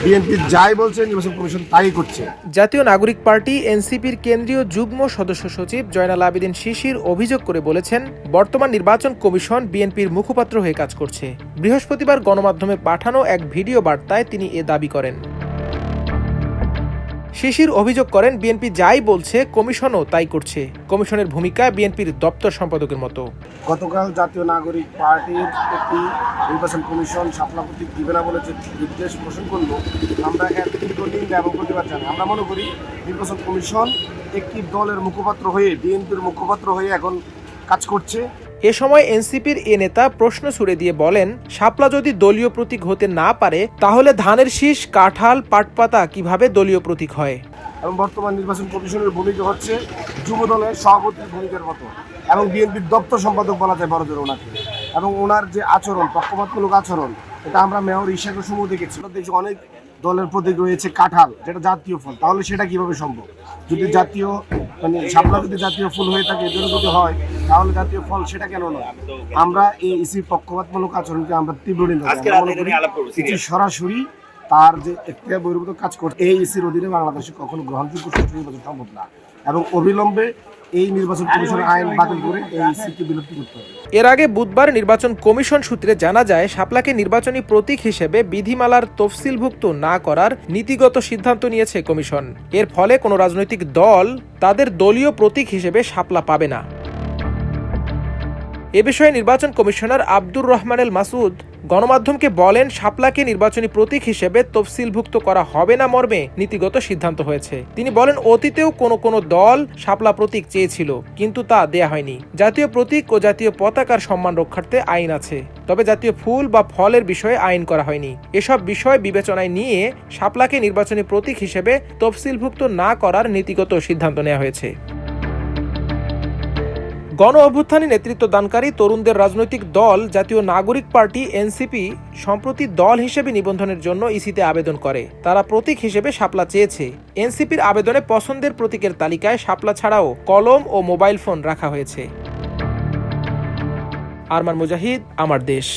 BNP যাই বলছে নির্বাচন কমিশন তাই করছে। জাতীয় নাগরিক পার্টি এনসিপির কেন্দ্রীয় যুগ্ম সদস্য সচিব জয়নাল আবেদীন শিশির অভিযোগ করে বলেছেন, বর্তমান নির্বাচন কমিশন বিএনপির মুখপাত্র হয়ে কাজ করছে। বৃহস্পতিবার গণমাধ্যমে পাঠানো এক ভিডিও বার্তায় তিনি এ দাবি করেন। শিশির অভিযোগ করেন, বিএনপি যাই বলছে কমিশনও তাই করছে। কমিশনের ভূমিকা বিএনপির দপ্তর সম্পাদকের মতো। গতকাল জাতীয় নাগরিক পার্টির একটি নির্বাচন কমিশন শাপলা প্রতীক দিবে না বলে যে নির্দেশ পোষণ করলো, আমরা এর তীব্র নিন্দা এবং প্রতিবাদ জানাই। আমরা মনে করি নির্বাচন কমিশন একটি দলের মুখপাত্র হয়ে, বিএনপির মুখপাত্র হয়ে এখন কাজ করছে। এ সময় এনসিপির এ নেতা প্রশ্ন ছুড়ে দিয়ে বলেন, শাপলা যদি দলীয় প্রতীক হতে না পারে তাহলে ধানের শীষ, কাঁঠাল, পাটপাতা কিভাবে দলীয় প্রতীক হয়? এবং বর্তমান নির্বাচন কমিশনের ভূমিকা হচ্ছে যুব দলের সভাপতির ভূমিকার মতো, এবং বিএনপির দপ্তর সম্পাদক বলা যায় বড়দের ওনাকে। এবং ওনার যে আচরণ, পক্ষপাতমূলক আচরণ, এটা আমরা মেয়র হিসেবে সমূহ দেখেছি। অনেক দলের প্রতীক রয়েছে কাঁঠাল, যেটা জাতীয় ফল, তাহলে সেটা কিভাবে সম্ভব? যদি জাতীয় শাপলা যদি জাতীয় ফুল হয়ে থাকে, এদের যদি হয়, তাহলে জাতীয় ফল সেটা কেন নয়? আমরা এই ইসির পক্ষপাতমূলক আচরণকে আমরা তীব্র নিন্দা করি। সরাসরি তার যে একটা বহির্ভূত কাজ করছে, এই ইসির অধীনে বাংলাদেশে কখনো গ্রহণযোগ্য সুষ্ঠু নির্বাচন সম্ভব না, এবং অবিলম্বে এই নির্বাচন কমিশনের আইন বাতিল করে এই ইসিকে বিলুপ্ত করতে হবে। এর আগে বুধবার নির্বাচন কমিশন সূত্রে জানা যায়, শাপলাকে নির্বাচনী প্রতীক হিসেবে বিধিমালার তফসিলভুক্ত না করার নীতিগত সিদ্ধান্ত নিয়েছে কমিশন। এর ফলে কোনো রাজনৈতিক দল তাদের দলীয় প্রতীক হিসেবে শাপলা পাবে না। এ বিষয়ে নির্বাচন কমিশনার আব্দুর রহমান এল মাসুদ গণমাধ্যমকে বলেন, শাপলাকে নির্বাচনী প্রতীক হিসেবে তফসিলভুক্ত করা হবে না মর্মে নীতিগত সিদ্ধান্ত হয়েছে। তিনি বলেন, অতীতেও কোনো দল শাপলা প্রতীক চেয়েছিল, কিন্তু তা দেয়া হয়নি। জাতীয় প্রতীক ও জাতীয় পতাকার সম্মান রক্ষার্থে আইন আছে, তবে জাতীয় ফুল বা ফলের বিষয়ে আইন করা হয়নি। এসব বিষয় বিবেচনায় নিয়ে শাপলাকে নির্বাচনী প্রতীক হিসেবে তফসিলভুক্ত না করার নীতিগত সিদ্ধান্ত নেওয়া হয়েছে। গণ অভ্যুত্থানে নেতৃত্ব দানকারী তরুণদের রাজনৈতিক দল জাতীয় নাগরিক পার্টি এনসিপি সম্প্রতি দল হিসেবে নিবন্ধনের জন্য ইসিতে আবেদন করে। তারা প্রতীক হিসেবে শাপলা চেয়েছে। এনসিপির আবেদনে পছন্দের প্রতীকের তালিকায় শাপলা ছাড়াও কলম ও মোবাইল ফোন রাখা হয়েছে। আরমান মুজাহিদ, আমার দেশ।